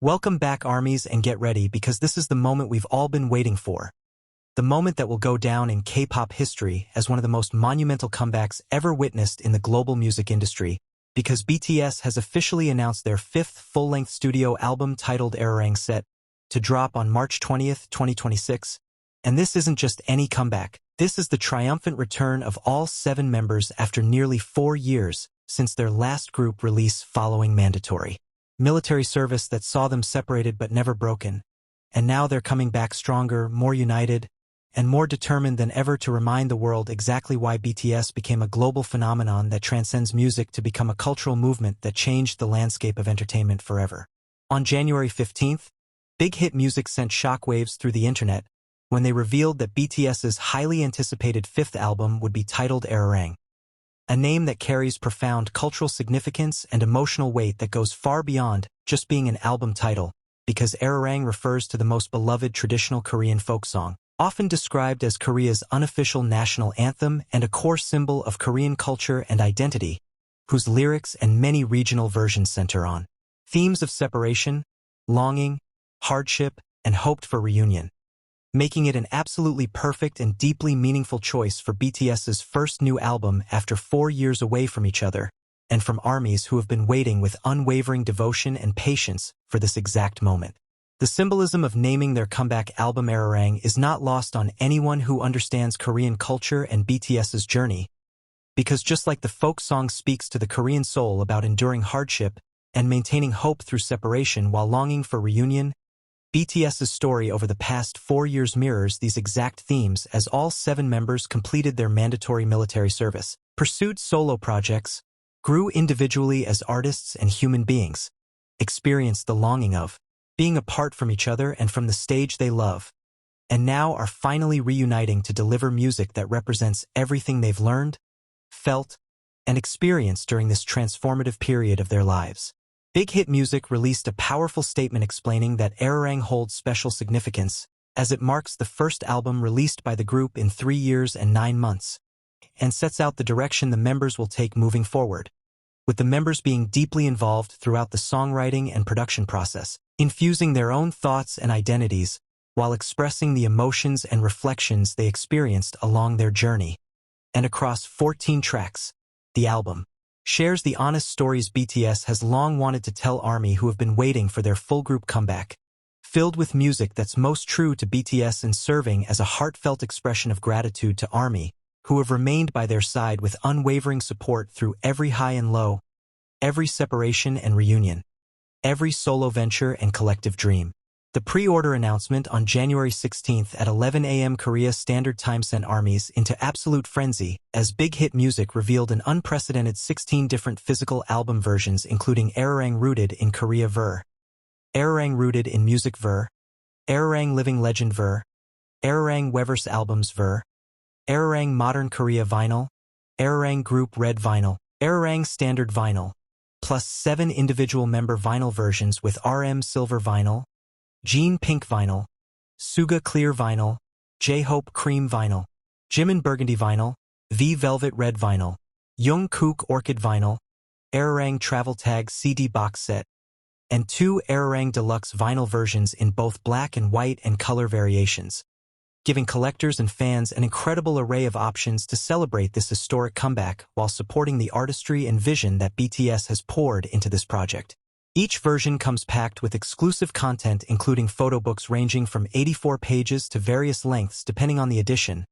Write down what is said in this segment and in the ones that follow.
Welcome back, armies, and get ready because this is the moment we've all been waiting for. The moment that will go down in K-pop history as one of the most monumental comebacks ever witnessed in the global music industry, because BTS has officially announced their fifth full-length studio album titled ARIRANG set to drop on March 20th, 2026. And this isn't just any comeback. This is the triumphant return of all 7 members after nearly 4 years since their last group release following mandatory military service that saw them separated but never broken. And now they're coming back stronger, more united, and more determined than ever to remind the world exactly why BTS became a global phenomenon that transcends music to become a cultural movement that changed the landscape of entertainment forever. On January 15th, Big Hit Music sent shockwaves through the internet when they revealed that BTS's highly anticipated 5th album would be titled ARIRANG, a name that carries profound cultural significance and emotional weight that goes far beyond just being an album title, because ARIRANG refers to the most beloved traditional Korean folk song, often described as Korea's unofficial national anthem and a core symbol of Korean culture and identity, whose lyrics and many regional versions center on themes of separation, longing, hardship, and hoped for reunion, making it an absolutely perfect and deeply meaningful choice for BTS's first new album after 4 years away from each other, and from armies who have been waiting with unwavering devotion and patience for this exact moment. The symbolism of naming their comeback album ARIRANG is not lost on anyone who understands Korean culture and BTS's journey, because just like the folk song speaks to the Korean soul about enduring hardship and maintaining hope through separation while longing for reunion, BTS's story over the past 4 years mirrors these exact themes as all 7 members completed their mandatory military service, pursued solo projects, grew individually as artists and human beings, experienced the longing of being apart from each other and from the stage they love, and now are finally reuniting to deliver music that represents everything they've learned, felt, and experienced during this transformative period of their lives. Big Hit Music released a powerful statement explaining that ARIRANG holds special significance, as it marks the first album released by the group in 3 years and 9 months, and sets out the direction the members will take moving forward, with the members being deeply involved throughout the songwriting and production process, infusing their own thoughts and identities while expressing the emotions and reflections they experienced along their journey. And across 14 tracks, the album shares the honest stories BTS has long wanted to tell ARMY who have been waiting for their full group comeback, filled with music that's most true to BTS and serving as a heartfelt expression of gratitude to ARMY, who have remained by their side with unwavering support through every high and low, every separation and reunion, every solo venture and collective dream. The pre-order announcement on January 16th at 11 a.m. Korea Standard Time sent armies into absolute frenzy as Big Hit Music revealed an unprecedented 16 different physical album versions including ARIRANG Rooted in Korea Ver, ARIRANG Rooted in Music Ver, ARIRANG Living Legend Ver, ARIRANG Weverse Albums Ver, ARIRANG Modern Korea Vinyl, ARIRANG Group Red Vinyl, ARIRANG Standard Vinyl, plus 7 individual member vinyl versions with RM Silver Vinyl, Jean Pink Vinyl, Suga Clear Vinyl, J-Hope Cream Vinyl, Jimin Burgundy Vinyl, V Velvet Red Vinyl, Jungkook Orchid Vinyl, ARIRANG Travel Tag CD Box Set, and 2 ARIRANG Deluxe Vinyl versions in both black and white and color variations, giving collectors and fans an incredible array of options to celebrate this historic comeback while supporting the artistry and vision that BTS has poured into this project. Each version comes packed with exclusive content including photo books ranging from 84 pages to various lengths depending on the edition,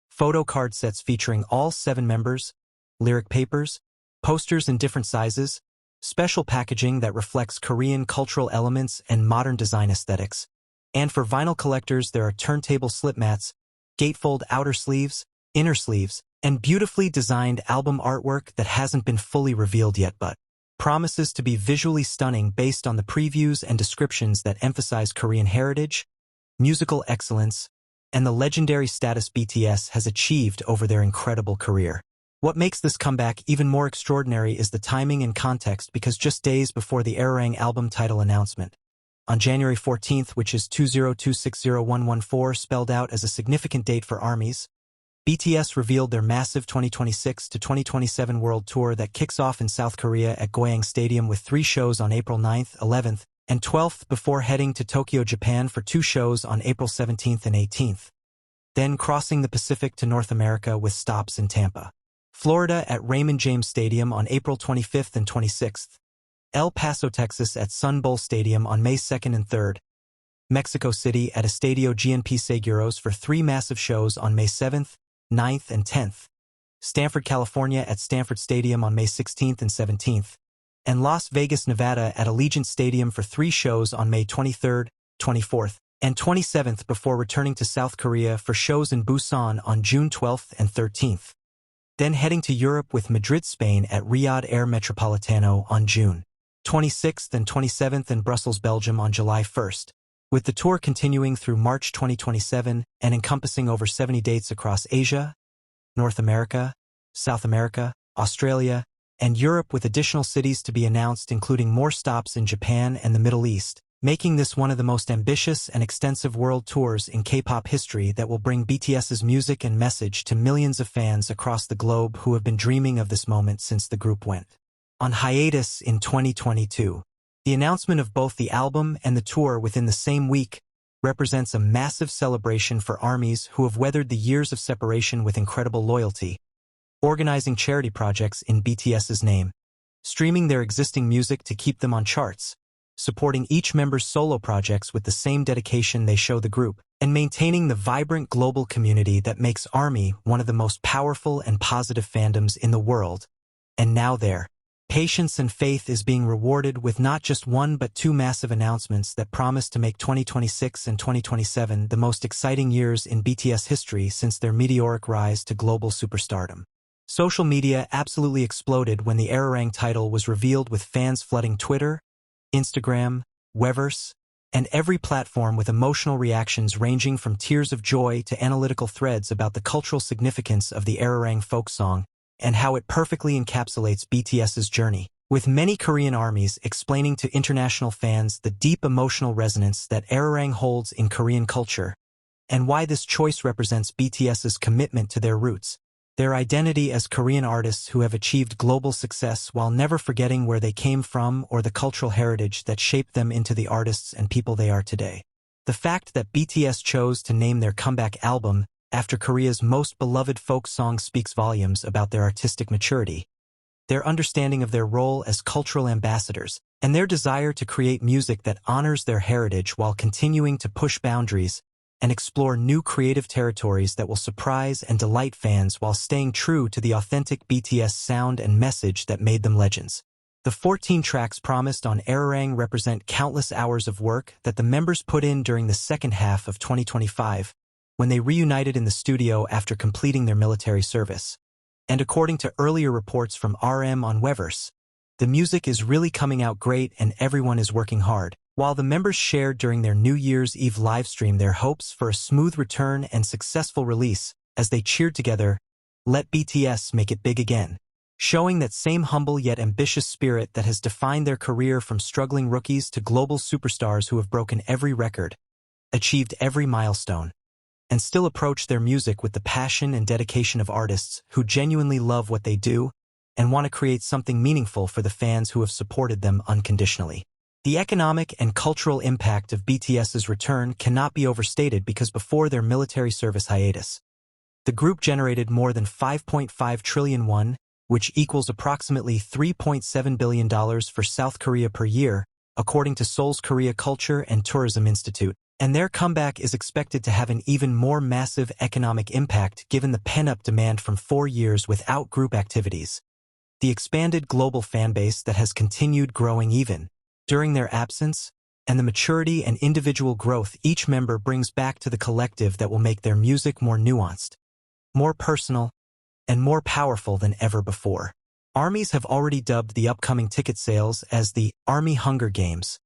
photo card sets featuring all 7 members, lyric papers, posters in different sizes, special packaging that reflects Korean cultural elements and modern design aesthetics. And for vinyl collectors there are turntable slip mats, gatefold outer sleeves, inner sleeves, and beautifully designed album artwork that hasn't been fully revealed yet but promises to be visually stunning based on the previews and descriptions that emphasize Korean heritage, musical excellence, and the legendary status BTS has achieved over their incredible career. What makes this comeback even more extraordinary is the timing and context because just days before the ARIRANG album title announcement, on January 14th, which is 20260114 spelled out as a significant date for armies, BTS revealed their massive 2026 to 2027 world tour that kicks off in South Korea at Goyang Stadium with 3 shows on April 9th, 11th, and 12th before heading to Tokyo, Japan for 2 shows on April 17th and 18th, then crossing the Pacific to North America with stops in Tampa, Florida at Raymond James Stadium on April 25th and 26th, El Paso, Texas at Sun Bowl Stadium on May 2nd and 3rd, Mexico City at Estadio GNP Seguros for 3 massive shows on May 7th, 9th, and 10th, Stanford, California at Stanford Stadium on May 16th and 17th, and Las Vegas, Nevada at Allegiant Stadium for 3 shows on May 23rd, 24th, and 27th before returning to South Korea for shows in Busan on June 12th and 13th. Then heading to Europe with Madrid, Spain at Riyadh Air Metropolitano on June 26th and 27th and Brussels, Belgium on July 1st, with the tour continuing through March 2027 and encompassing over 70 dates across Asia, North America, South America, Australia, and Europe, with additional cities to be announced, including more stops in Japan and the Middle East, making this one of the most ambitious and extensive world tours in K-pop history that will bring BTS's music and message to millions of fans across the globe who have been dreaming of this moment since the group went on hiatus in 2022. The announcement of both the album and the tour within the same week represents a massive celebration for ARMYs who have weathered the years of separation with incredible loyalty, organizing charity projects in BTS's name, streaming their existing music to keep them on charts, supporting each member's solo projects with the same dedication they show the group, and maintaining the vibrant global community that makes ARMY one of the most powerful and positive fandoms in the world. And now their patience and faith is being rewarded with not just 1 but 2 massive announcements that promise to make 2026 and 2027 the most exciting years in BTS history since their meteoric rise to global superstardom. Social media absolutely exploded when the ARIRANG title was revealed, with fans flooding Twitter, Instagram, Weverse, and every platform with emotional reactions ranging from tears of joy to analytical threads about the cultural significance of the ARIRANG folk song and how it perfectly encapsulates BTS's journey, with many Korean ARMYs explaining to international fans the deep emotional resonance that ARIRANG holds in Korean culture and why this choice represents BTS's commitment to their roots, their identity as Korean artists who have achieved global success while never forgetting where they came from or the cultural heritage that shaped them into the artists and people they are today. The fact that BTS chose to name their comeback album after Korea's most beloved folk song speaks volumes about their artistic maturity, their understanding of their role as cultural ambassadors, and their desire to create music that honors their heritage while continuing to push boundaries and explore new creative territories that will surprise and delight fans while staying true to the authentic BTS sound and message that made them legends. The 14 tracks promised on ARIRANG represent countless hours of work that the members put in during the second half of 2025, when they reunited in the studio after completing their military service. And according to earlier reports from RM on Weverse, the music is really coming out great and everyone is working hard. While the members shared during their New Year's Eve livestream their hopes for a smooth return and successful release as they cheered together, "Let BTS make it big again," showing that same humble yet ambitious spirit that has defined their career from struggling rookies to global superstars who have broken every record, achieved every milestone, and still approach their music with the passion and dedication of artists who genuinely love what they do and want to create something meaningful for the fans who have supported them unconditionally. The economic and cultural impact of BTS's return cannot be overstated because before their military service hiatus, the group generated more than 5.5 trillion won, which equals approximately $3.7 billion for South Korea per year, according to Seoul's Korea Culture and Tourism Institute. And their comeback is expected to have an even more massive economic impact given the pent-up demand from 4 years without group activities, the expanded global fanbase that has continued growing even during their absence, and the maturity and individual growth each member brings back to the collective that will make their music more nuanced, more personal, and more powerful than ever before. ARMYs have already dubbed the upcoming ticket sales as the ARMY Hunger Games,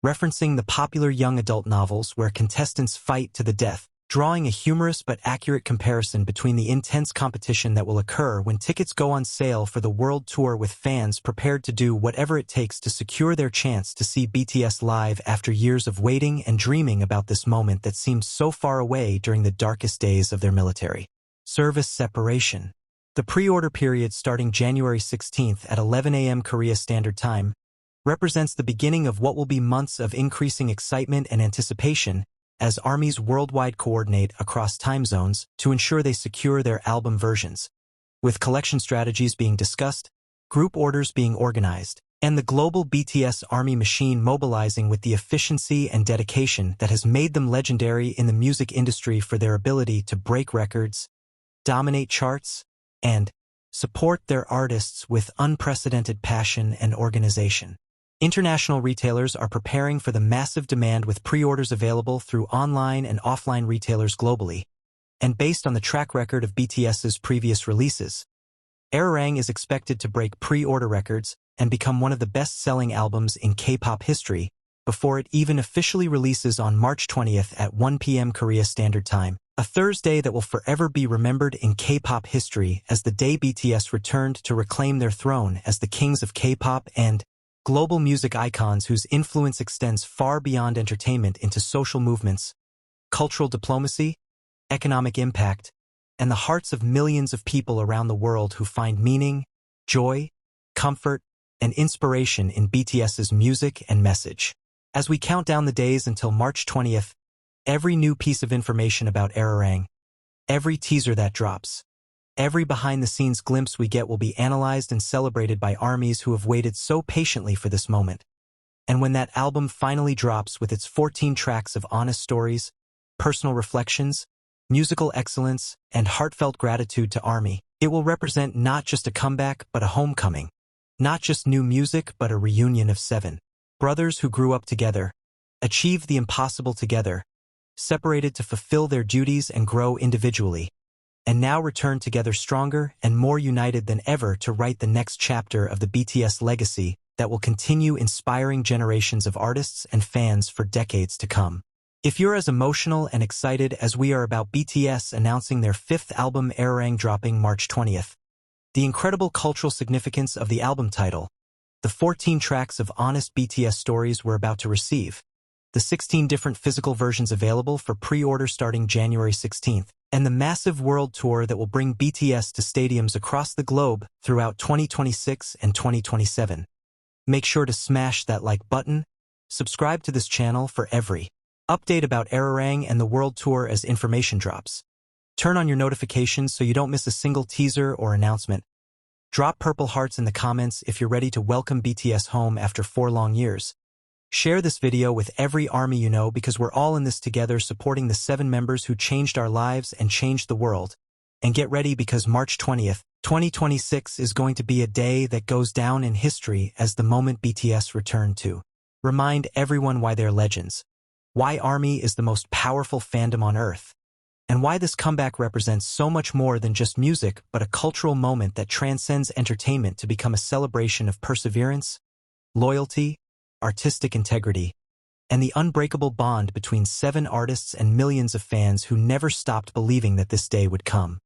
referencing the popular young adult novels where contestants fight to the death, drawing a humorous but accurate comparison between the intense competition that will occur when tickets go on sale for the world tour, with fans prepared to do whatever it takes to secure their chance to see BTS live after years of waiting and dreaming about this moment that seemed so far away during the darkest days of their military service separation. The pre-order period starting January 16th at 11 a.m. Korea Standard Time represents the beginning of what will be months of increasing excitement and anticipation as armies worldwide coordinate across time zones to ensure they secure their album versions. With collection strategies being discussed, group orders being organized, and the global BTS Army machine mobilizing with the efficiency and dedication that has made them legendary in the music industry for their ability to break records, dominate charts, and support their artists with unprecedented passion and organization. International retailers are preparing for the massive demand with pre-orders available through online and offline retailers globally. And based on the track record of BTS's previous releases, ARIRANG is expected to break pre-order records and become one of the best-selling albums in K-pop history before it even officially releases on March 20th at 1 p.m. Korea Standard Time, a Thursday that will forever be remembered in K-pop history as the day BTS returned to reclaim their throne as the kings of K-pop and global music icons whose influence extends far beyond entertainment into social movements, cultural diplomacy, economic impact, and the hearts of millions of people around the world who find meaning, joy, comfort, and inspiration in BTS's music and message. As we count down the days until March 20th, every new piece of information about ARIRANG, every teaser that drops, every behind-the-scenes glimpse we get will be analyzed and celebrated by armies who have waited so patiently for this moment. And when that album finally drops with its 14 tracks of honest stories, personal reflections, musical excellence, and heartfelt gratitude to ARMY, it will represent not just a comeback but a homecoming. Not just new music but a reunion of 7 brothers who grew up together, achieved the impossible together, separated to fulfill their duties and grow individually, and now return together stronger and more united than ever to write the next chapter of the BTS legacy that will continue inspiring generations of artists and fans for decades to come. If you're as emotional and excited as we are about BTS announcing their 5th album ARIRANG dropping March 20th, the incredible cultural significance of the album title, the 14 tracks of honest BTS stories we're about to receive, the 16 different physical versions available for pre-order starting January 16th, and the massive world tour that will bring BTS to stadiums across the globe throughout 2026 and 2027. Make sure to smash that like button, subscribe to this channel for every update about ARIRANG and the world tour as information drops. Turn on your notifications so you don't miss a single teaser or announcement. Drop purple hearts in the comments if you're ready to welcome BTS home after 4 long years. Share this video with every ARMY you know because we're all in this together supporting the 7 members who changed our lives and changed the world. And get ready because March 20th, 2026 is going to be a day that goes down in history as the moment BTS return to remind everyone why they're legends, why ARMY is the most powerful fandom on earth, and why this comeback represents so much more than just music but a cultural moment that transcends entertainment to become a celebration of perseverance, loyalty, artistic integrity, and the unbreakable bond between 7 artists and millions of fans who never stopped believing that this day would come.